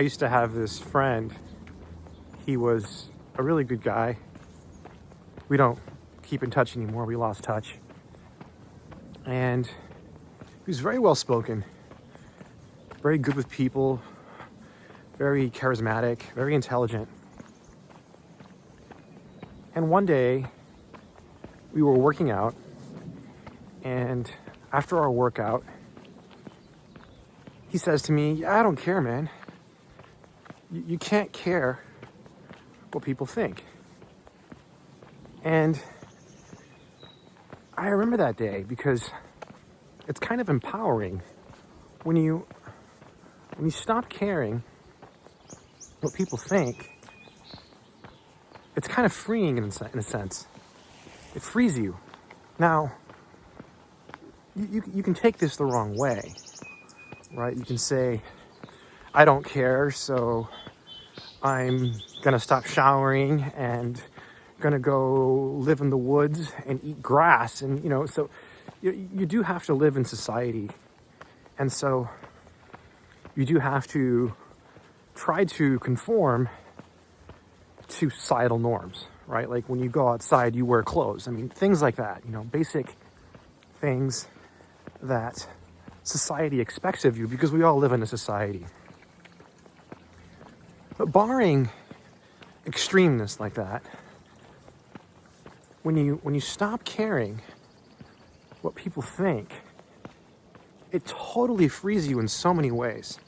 I used to have this friend. He was a really good guy. We don't keep in touch anymore. We lost touch. And he was very well spoken, very good with people, very charismatic, very intelligent. And one day we were working out, and after our workout, he says to me, "I don't care, man. You can't care what people think." And I remember that day because it's kind of empowering when you stop caring what people think. It's kind of freeing in a sense. It frees you. Now, you can take this the wrong way, right? You can say, "I don't care, so I'm gonna stop showering and gonna go live in the woods and eat grass." And so you do have to live in society, and so you do have to try to conform to societal norms, right? Like when you go outside, you wear clothes. I mean, things like that, basic things that society expects of you, because we all live in a society. But barring extremeness like that, when you stop caring what people think, it totally frees you in so many ways.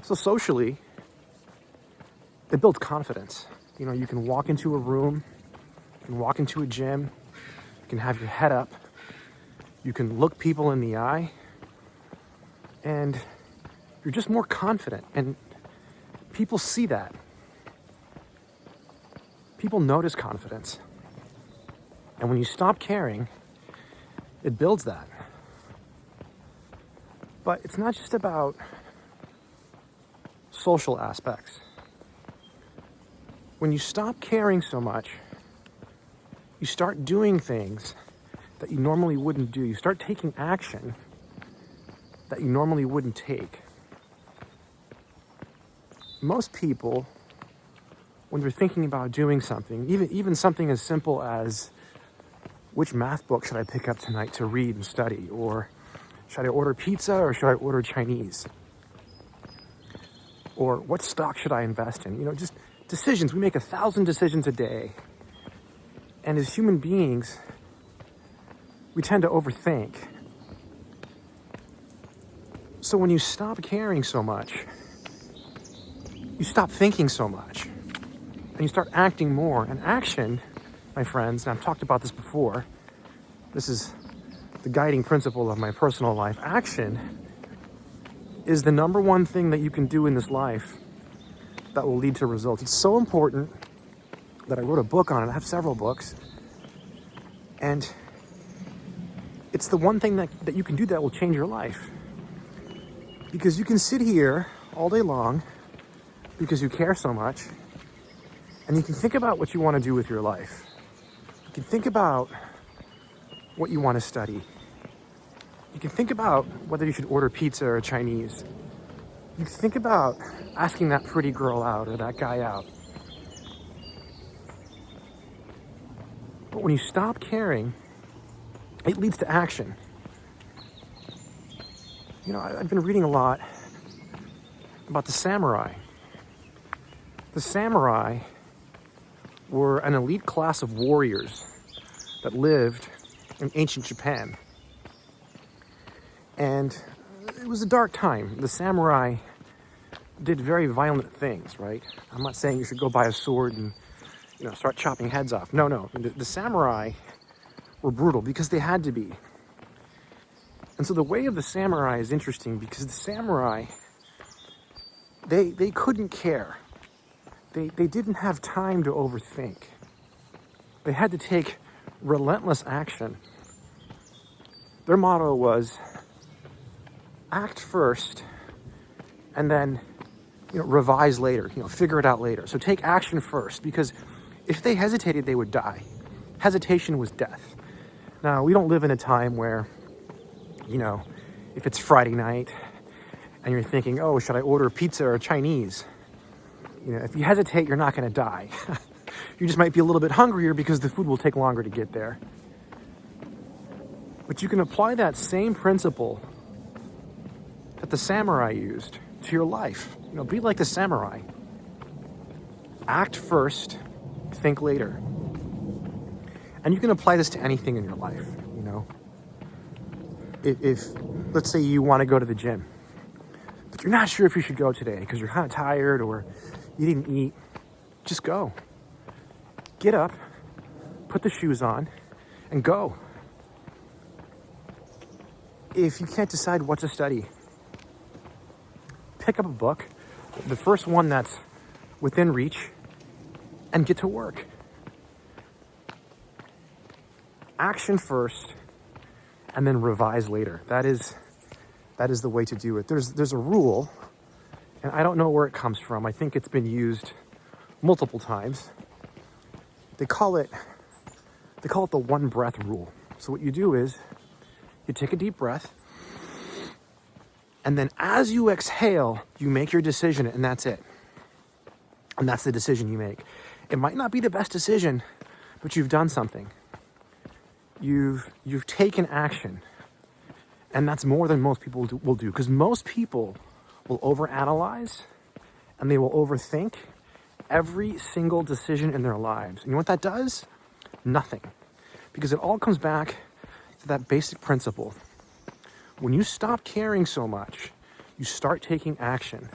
So socially, it builds confidence. You can walk into a room, you can walk into a gym, you can have your head up, you can look people in the eye, and you're just more confident. And people see that. People notice confidence. And when you stop caring, it builds that. But it's not just about social aspects. When you stop caring so much, you start doing things that you normally wouldn't do. You start taking action that you normally wouldn't take. Most people, when they're thinking about doing something, even something as simple as, which math book should I pick up tonight to read and study? Or should I order pizza or should I order Chinese? Or what stock should I invest in? Just decisions. We make 1,000 decisions a day. And as human beings, we tend to overthink. So when you stop caring so much, you stop thinking so much, and you start acting more. And action, my friends, and I've talked about this before, this is the guiding principle of my personal life. Action is the number one thing that you can do in this life that will lead to results. It's so important that I wrote a book on it. I have several books. And it's the one thing that you can do that will change your life. Because you can sit here all day long because you care so much, and you can think about what you want to do with your life. You can think about what you want to study. You can think about whether you should order pizza or Chinese. You can think about asking that pretty girl out or that guy out. But when you stop caring, it leads to action. I've been reading a lot about the samurai. The samurai were an elite class of warriors that lived in ancient Japan. And it was a dark time. The samurai did very violent things, right? I'm not saying you should go buy a sword and, start chopping heads off. No. The samurai were brutal because they had to be. And so the way of the samurai is interesting because the samurai, they couldn't care. They didn't have time to overthink. They had to take relentless action. Their motto was, act first and then revise later, figure it out later. So take action first, because if they hesitated, they would die. Hesitation was death. Now, we don't live in a time where, if it's Friday night and you're thinking, oh, should I order pizza or Chinese? If you hesitate, you're not going to die. You just might be a little bit hungrier because the food will take longer to get there. But you can apply that same principle that the samurai used to your life. Be like the samurai. Act first, think later. And you can apply this to anything in your life, If let's say you want to go to the gym, but you're not sure if you should go today because you're kind of tired or you didn't eat, just go. Get up, put the shoes on, and go. If you can't decide what to study, pick up a book, the first one that's within reach, and get to work. Action first, and then revise later. That is the way to do it. There's a rule, and I don't know where it comes from. I think it's been used multiple times. They call it the one breath rule. So what you do is you take a deep breath, and then as you exhale, you make your decision, and that's it. And that's the decision you make. It might not be the best decision, but you've done something. You've taken action. And that's more than most people will do. Because most people will overanalyze and they will overthink every single decision in their lives. And you know what that does? Nothing. Because it all comes back to that basic principle. When you stop caring so much, you start taking action.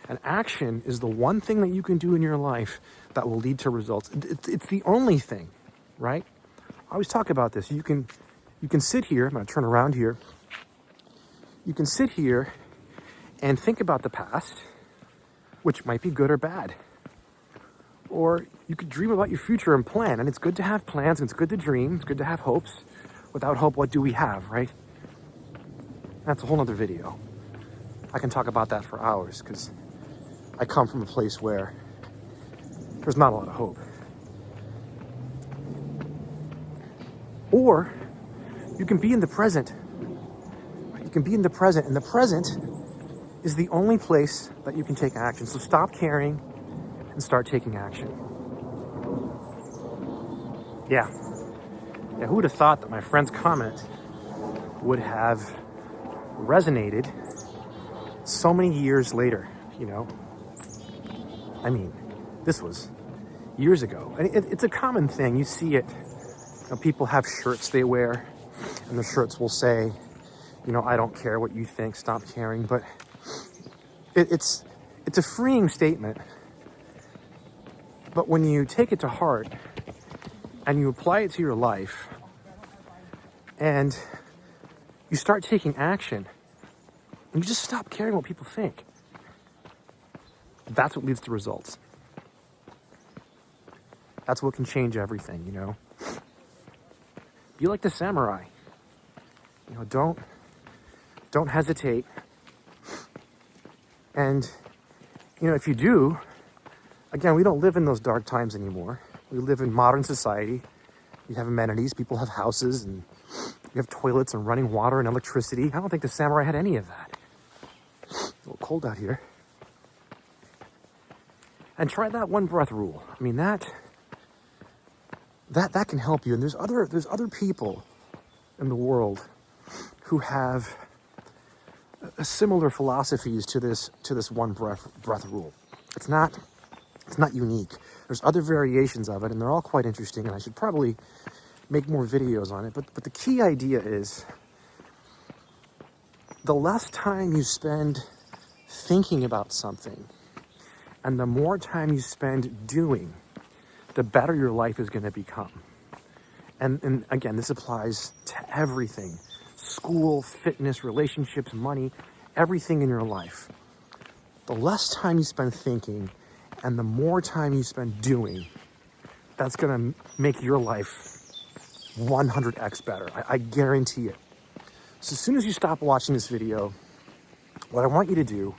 And action is the one thing that you can do in your life that will lead to results. It's the only thing, right? I always talk about this. You can sit here. I'm going to turn around here. You can sit here and think about the past, which might be good or bad. Or you could dream about your future and plan. And it's good to have plans, and it's good to dream. It's good to have hopes. Without hope, what do we have, right? That's a whole nother video. I can talk about that for hours because I come from a place where there's not a lot of hope. Or you can be in the present. You can be in the present, and the present is the only place that you can take action. So stop caring and start taking action. Yeah, who would have thought that my friend's comment would have resonated so many years later, I mean, this was years ago. And it's a common thing. You see it. People have shirts they wear, and the shirts will say, I don't care what you think, stop caring. But it's a freeing statement. But when you take it to heart and you apply it to your life and you start taking action and you just stop caring what people think, that's what leads to results. That's what can change everything, Be like the samurai. Don't hesitate. And, if you do, again, we don't live in those dark times anymore. We live in modern society. We have amenities. People have houses, and we have toilets and running water and electricity. I don't think the samurai had any of that. It's a little cold out here. And try that one breath rule. I mean, that can help you. And there's other people in the world who have similar philosophies to this one breath rule. It's not unique. There's other variations of it, and they're all quite interesting, and I should probably make more videos on it. But the key idea is the less time you spend thinking about something and the more time you spend doing, the better your life is going to become. And again, this applies to everything. School, fitness, relationships, money, everything in your life. The less time you spend thinking and the more time you spend doing, that's going to make your life 100x better. I guarantee it. So as soon as you stop watching this video, what I want you to do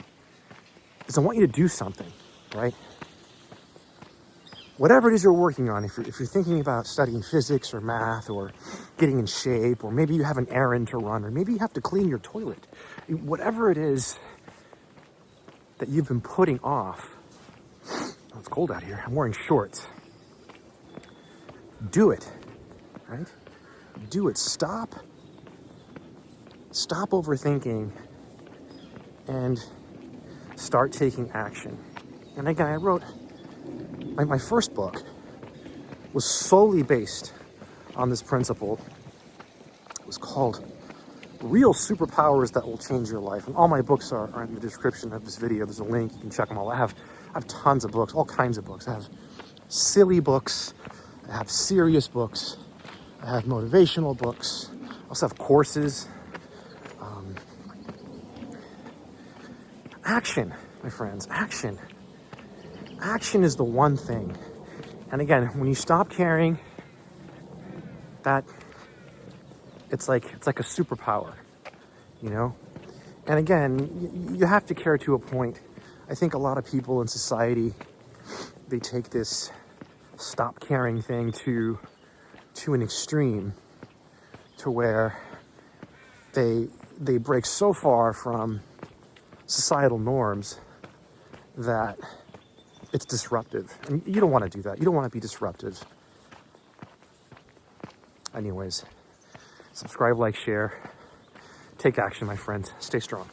is I want you to do something, right? Whatever it is you're working on, if you're thinking about studying physics or math or getting in shape, or maybe you have an errand to run, or maybe you have to clean your toilet, whatever it is, that you've been putting off. Oh, it's cold out here. I'm wearing shorts. Do it, right? Do it. Stop overthinking and start taking action. And again, I wrote my first book was solely based on this principle. It was called Real Superpowers That Will Change Your Life. And all my books are in the description of this video. There's a link, you can check them all. I have tons of books, all kinds of books. I have silly books, I have serious books, I have motivational books, I also have courses. Action, my friends, action. Action is the one thing. And again, when you stop caring, that it's like a superpower, you know? And again, you have to care to a point. I think a lot of people in society, they take this stop caring thing to an extreme, to where they break so far from societal norms that it's disruptive. And you don't want to do that. You don't want to be disruptive. Anyways, subscribe, like, share. Take action, my friends. Stay strong.